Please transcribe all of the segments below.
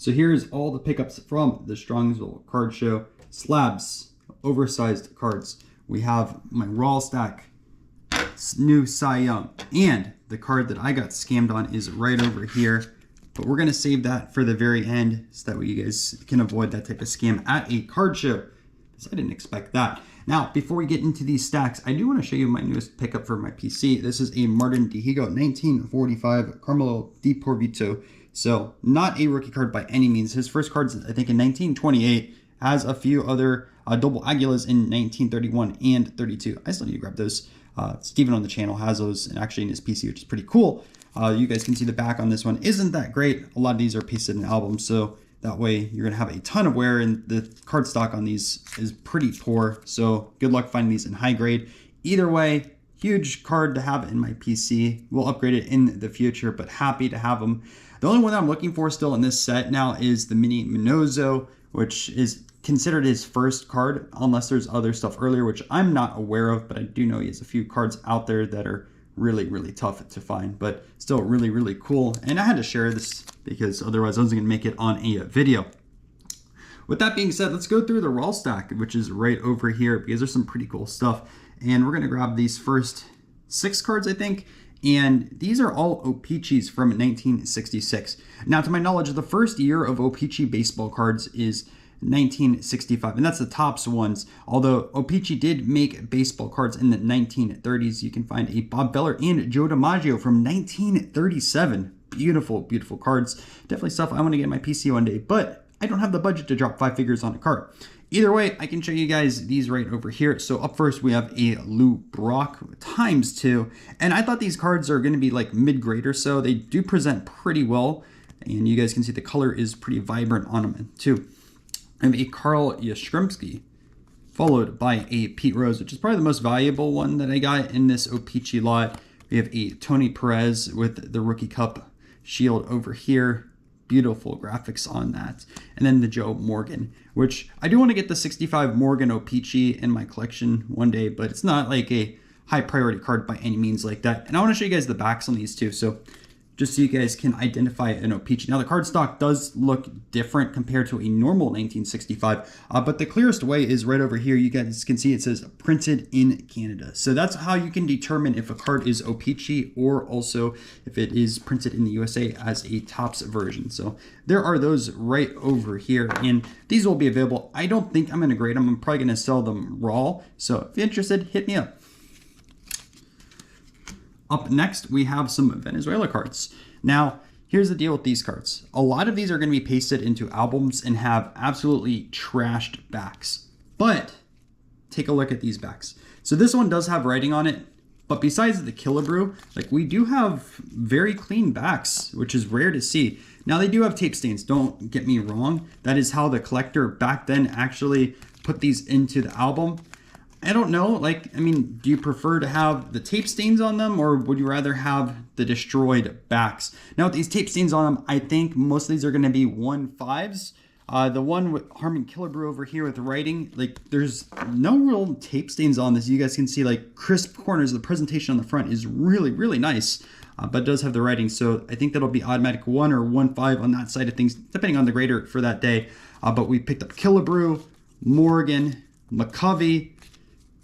So here's all the pickups from the Strongsville card show. Slabs, oversized cards. We have my raw stack, new Cy Young, and the card that I got scammed on is right over here. But we're gonna save that for the very end so that way you guys can avoid that type of scam at a card show. Because I didn't expect that. Now, before we get into these stacks, I do want to show you my newest pickup for my PC. This is a Martin Dihigo 1945 Carmelo Di Porvito. So not a rookie card by any means. His first card's, I think, in 1928. Has a few other double Aguilas in 1931 and 32. I still need to grab those. Steven on the channel has those and actually in his PC, which is pretty cool. You guys can see the back on this one isn't that great. A lot of these are pasted in albums, so that way you're gonna have a ton of wear, and the card stock on these is pretty poor. So good luck finding these in high grade. Either way, huge card to have in my PC. We'll upgrade it in the future, but happy to have them. The only one that I'm looking for still in this set now is the Mini Minozo, which is considered his first card, unless there's other stuff earlier, which I'm not aware of, but I do know he has a few cards out there that are really tough to find, but still really cool. And I had to share this because otherwise I wasn't gonna make it on a video. With that being said, let's go through the raw stack, which is right over here, because there's some pretty cool stuff. And we're gonna grab these first 6 cards, I think. And these are all O-Pee-Chees from 1966. Now, to my knowledge, the first year of O-Pee-Chee baseball cards is 1965, and that's the Topps ones. Although O-Pee-Chee did make baseball cards in the 1930s. You can find a Bob Feller and Joe DiMaggio from 1937. Beautiful cards. Definitely stuff I want to get in my PC one day, but I don't have the budget to drop 5 figures on a card. Either way, I can show you guys these right over here. So up first, we have a Lou Brock ×2. And I thought these cards are going to be like mid-grade or so. They do present pretty well. And you guys can see the color is pretty vibrant on them too. I have a Carl Yastrzemski, followed by a Pete Rose, which is probably the most valuable one that I got in this O-Pee-Chee lot. We have a Tony Perez with the Rookie Cup shield over here. Beautiful graphics on that. And then the Joe Morgan, which I do want to get the 65 Morgan O-Pee-Chee in my collection one day, but it's not like a high priority card by any means like that. And I want to show you guys the backs on these too, so just so you guys can identify an O-Pee-Chee. Now the card stock does look different compared to a normal 1965, but the clearest way is right over here. You guys can see it says printed in Canada. So that's how you can determine if a card is O-Pee-Chee or also if it is printed in the USA as a Topps version. So there are those right over here, and these will be available. I don't think I'm gonna grade them. I'm probably gonna sell them raw. So if you're interested, hit me up. Up next, we have some Venezuela cards. Now, here's the deal with these cards. A lot of these are going to be pasted into albums and have absolutely trashed backs. But take a look at these backs. So this one does have writing on it, but besides the Killebrew, like, we do have very clean backs, which is rare to see. Now, they do have tape stains, don't get me wrong. That is how the collector back then actually put these into the album. I don't know, like, I mean, do you prefer to have the tape stains on them, or would you rather have the destroyed backs? Now with these tape stains on them, I think most of these are going to be 1.5s. The one with Harmon Killebrew over here with writing, like, there's no real tape stains on this. You guys can see, like, crisp corners. The presentation on the front is really nice, but it does have the writing. So I think that'll be automatic 1 or 1.5 on that side of things, depending on the grader for that day. But we picked up Killebrew, Morgan, McCovey,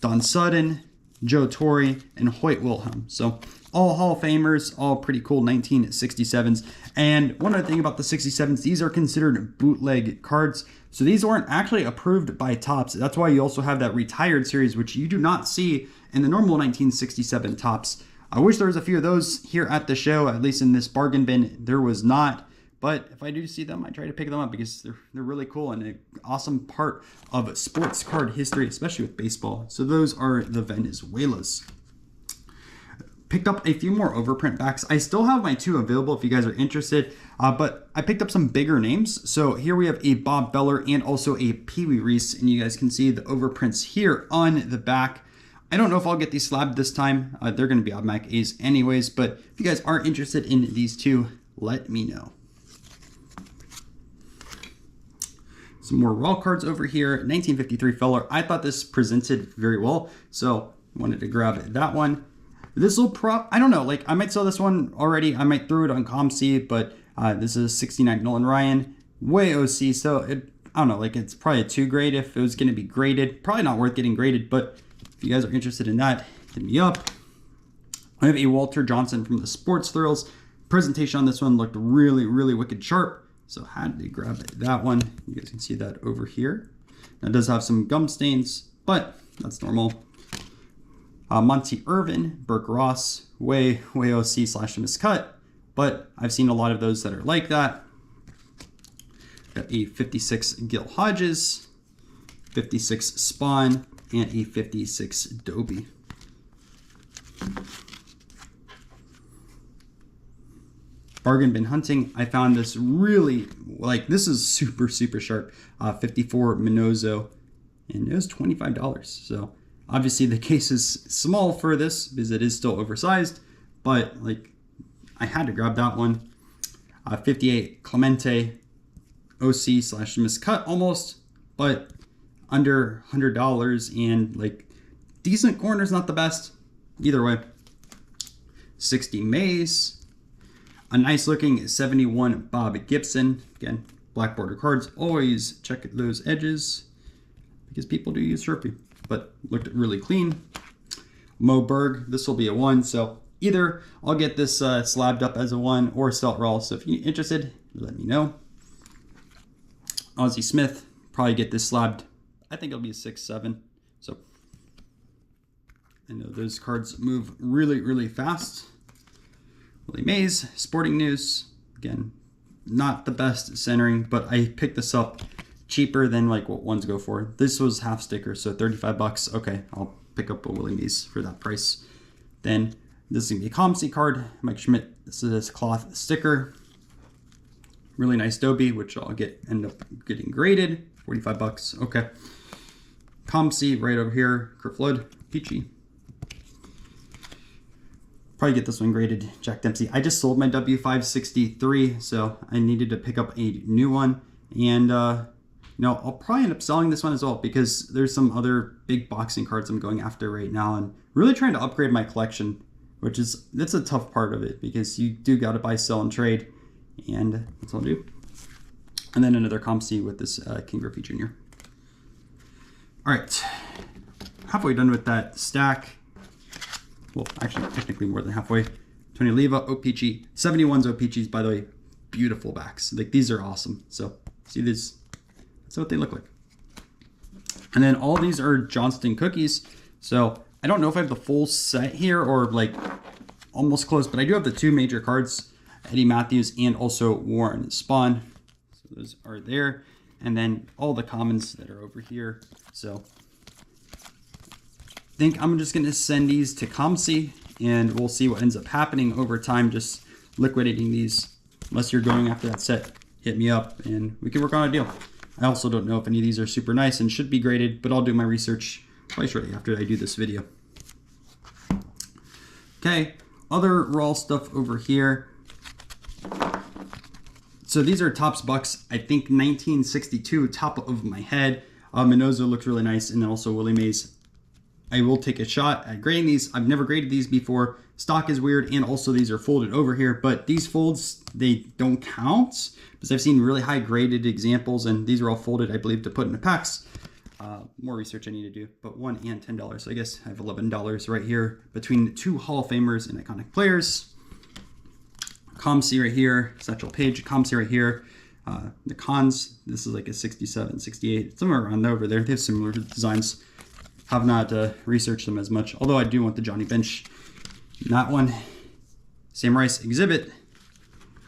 Don Sutton, Joe Torre, and Hoyt Wilhelm. So all Hall of Famers, all pretty cool 1967s. And one other thing about the 67s, these are considered bootleg cards. So these weren't actually approved by Topps. That's why you also have that retired series, which you do not see in the normal 1967 Topps. I wish there was a few of those here at the show, at least in this bargain bin. There was not. But if I do see them, I try to pick them up because they're really cool and an awesome part of sports card history, especially with baseball. So those are the Venezuelas. Picked up a few more overprint backs. I still have my 2 available if you guys are interested, but I picked up some bigger names. So here we have a Bob Feller and also a Pee Wee Reese, and you guys can see the overprints here on the back. I don't know if I'll get these slabbed this time. They're going to be automatic A's anyways, but if you guys are interested in these 2, let me know. Some more raw cards over here. 1953 Feller. I thought this presented very well, so wanted to grab that one. This will I don't know, like, I might sell this one already. I might throw it on ComC, but this is 69 Nolan Ryan. way OC, so I don't know, like it's probably a 2 grade if it was going to be graded. Probably not worth getting graded, but if you guys are interested in that, hit me up. I have a Walter Johnston from the Sports Thrills. Presentation on this one looked really, really wicked sharp, so I had to grab that one. You guys can see that over here. Now it does have some gum stains, but that's normal. Monty Irvin, Burke Ross, way OC / miscut, but I've seen a lot of those that are like that. Got a 56 Gil Hodges, 56 Spawn, and a 56 Dobie. Bargain bin hunting, I found this really, like, this is super sharp. 54 Minozo, and it was $25. So obviously the case is small for this because it is still oversized, but like I had to grab that one. 58 Clemente, OC / miscut almost, but under $100 and like decent corners, not the best. Either way. 60 Mays. A nice looking 71 Bob Gibson. Again, black border cards. Always check those edges because people do use Sharpie, but looked really clean. Mo Berg, this will be a 1. So either I'll get this slabbed up as a 1 or sell it raw. So if you're interested, let me know. Ozzie Smith, probably get this slabbed. I think it'll be a 6, 7. So I know those cards move really fast. Willie Mays, Sporting News. Again, not the best centering, but I picked this up cheaper than like what ones go for. This was half sticker, so 35 bucks. Okay, I'll pick up a Willie Mays for that price. Then this is gonna be a ComC card. Mike Schmidt, this is this cloth sticker. Really nice Dobie, which I'll end up getting graded. 45 bucks. Okay. ComC right over here. Kerflood, Peachy. Probably get this one graded. Jack Dempsey. I just sold my W563, so I needed to pick up a new one. And I'll probably end up selling this one as well because there's some other big boxing cards I'm going after right now and really trying to upgrade my collection, that's a tough part of it because you do got to buy, sell, and trade. And that's all I'll do. And then another ComC with this King Griffey Jr. All right, halfway done with that stack. Well, actually, technically more than halfway. Tony Leva, O-Pee-Chee. 71's O-Pee-Chees, by the way, beautiful backs. Like, these are awesome. So, see this? That's what they look like. And then all these are Johnston cookies. So, I don't know if I have the full set here or, like, almost close, but I do have the 2 major cards, Eddie Matthews and also Warren Spahn. So, those are there. And then all the commons that are over here. So, I think I'm just going to send these to ComC and we'll see what ends up happening over time, just liquidating these. Unless you're going after that set, hit me up and we can work on a deal. I also don't know if any of these are super nice and should be graded, but I'll do my research probably shortly after I do this video. Okay, other raw stuff over here. So these are Topps Bucks, I think 1962, top of my head. Minozo looks really nice, and then also Willie Mays. I will take a shot at grading these. I've never graded these before. Stock is weird, and also these are folded over here, but these folds, they don't count because I've seen really high graded examples, and these are all folded, I believe, to put in the packs. More research I need to do, but $1 and $10. So I guess I have $11 right here between 2 Hall of Famers and iconic players. ComC right here, Satchel Paige, ComC right here. The cons, this is like a 67, 68, somewhere around over there. They have similar designs. Have not researched them as much, although I do want the Johnny Bench. That one, Sam Rice Exhibit,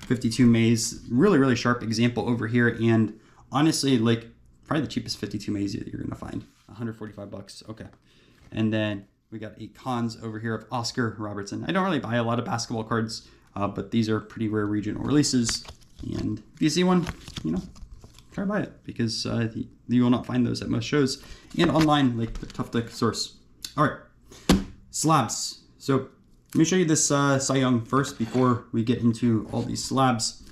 52 Mays, really sharp example over here, and honestly, like probably the cheapest 52 Mays that you're gonna find, 145 bucks. Okay, and then we got a cons over here of Oscar Robertson. I don't really buy a lot of basketball cards, but these are pretty rare regional releases, and if you see one, try to buy it because you will not find those at most shows and online, like they're tough to source. All right, slabs. So let me show you this Cy Young first before we get into all these slabs.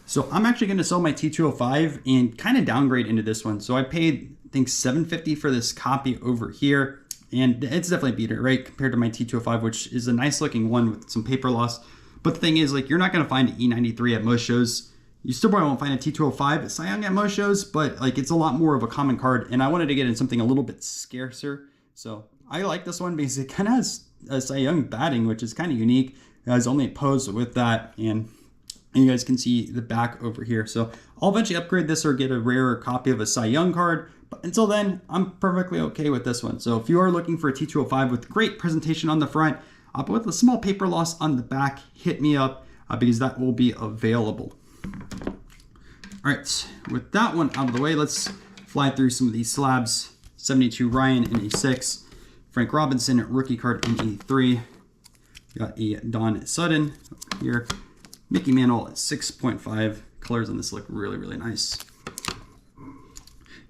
So I'm actually going to sell my T205 and kind of downgrade into this one. So I paid, I think, $750 for this copy over here, and it's definitely a beater, right, compared to my T205, which is a nice looking one with some paper loss. But the thing is, like, you're not going to find an E93 at most shows. You still probably won't find a T205 Cy Young at most shows, but like it's a lot more of a common card, and I wanted to get in something a little bit scarcer. So I like this one because it kind of has a Cy Young batting, which is kind of unique. It has only posed with that, and you guys can see the back over here. So I'll eventually upgrade this or get a rarer copy of a Cy Young card. But until then, I'm perfectly okay with this one. So if you are looking for a T205 with great presentation on the front, but with a small paper loss on the back, hit me up because that will be available. All right, with that one out of the way, let's fly through some of these slabs. 72 Ryan in a 6. Frank Robinson, rookie card in a 3. We got a Don Sutton over here. Mickey Mantle at 6.5. Colors on this look really, really nice.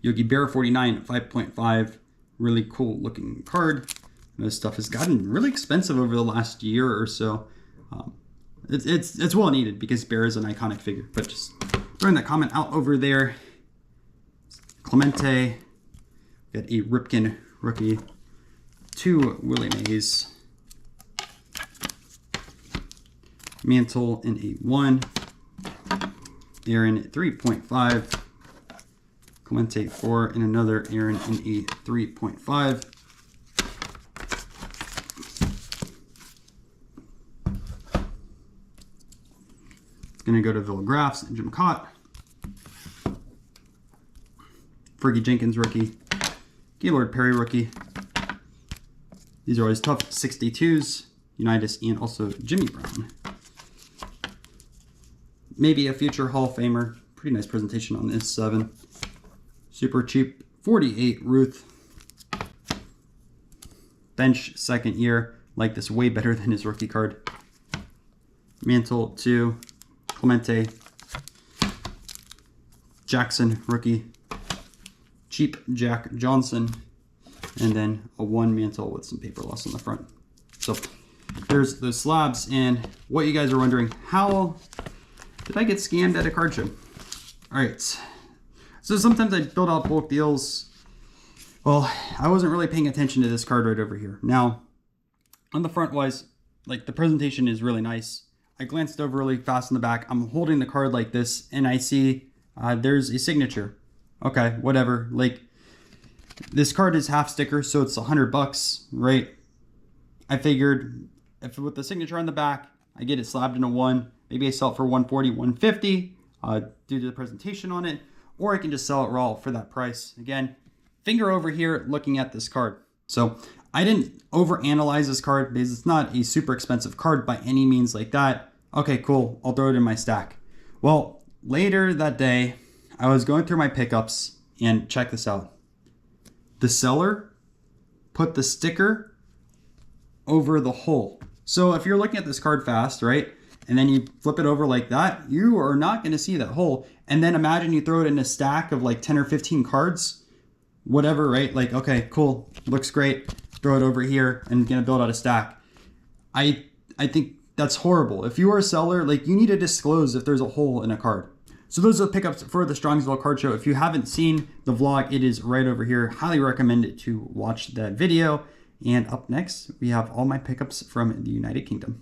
Yogi Berra 49 5.5. Really cool looking card. This stuff has gotten really expensive over the last year or so. It's well needed because Berra is an iconic figure. But just throwing that comment out over there. Clemente. Got a Ripken rookie. 2 Willie Mays. Mantle in a 1. Aaron 3.5. Clemente 4 and another Aaron in a 3.5. It's going to go to Villagraphs and Jim Cott. Fergie Jenkins rookie. Gaylord Perry rookie. These are always tough 62s. Unitas and also Jimmy Brown. Maybe a future Hall of Famer. Pretty nice presentation on this 7. Super cheap 48 Ruth. Bench 2nd year. Like this way better than his rookie card. Mantle 2. Clemente. Jackson rookie. Cheap Jack Johnson. And then a 1 Mantle with some paper loss on the front. So there's the slabs, and what you guys are wondering, how did I get scammed at a card show? All right, so sometimes I build out bulk deals. Well, I wasn't really paying attention to this card right over here. Now, on the front wise, like the presentation is really nice. I glanced over really fast in the back. I'm holding the card like this, and I see there's a signature. Okay, whatever. Like this card is half sticker, so it's $100, right? I figured if with the signature on the back, I get it slabbed in a 1. Maybe I sell it for 140, 150 due to the presentation on it, or I can just sell it raw for that price. Again, finger over here looking at this card. So I didn't overanalyze this card because it's not a super expensive card by any means like that. Okay, cool. I'll throw it in my stack. Well, later that day, I was going through my pickups and check this out. The seller put the sticker over the hole. So if you're looking at this card fast, right, and then you flip it over like that, you are not going to see that hole. And then imagine you throw it in a stack of like 10 or 15 cards, whatever, right? Like, okay, cool, looks great. Throw it over here and gonna build out a stack. I think that's horrible. If you are a seller, like you need to disclose if there's a hole in a card. So those are the pickups for the Strongsville card show. If you haven't seen the vlog, it is right over here. Highly recommend it to watch that video. And up next, we have all my pickups from the United Kingdom.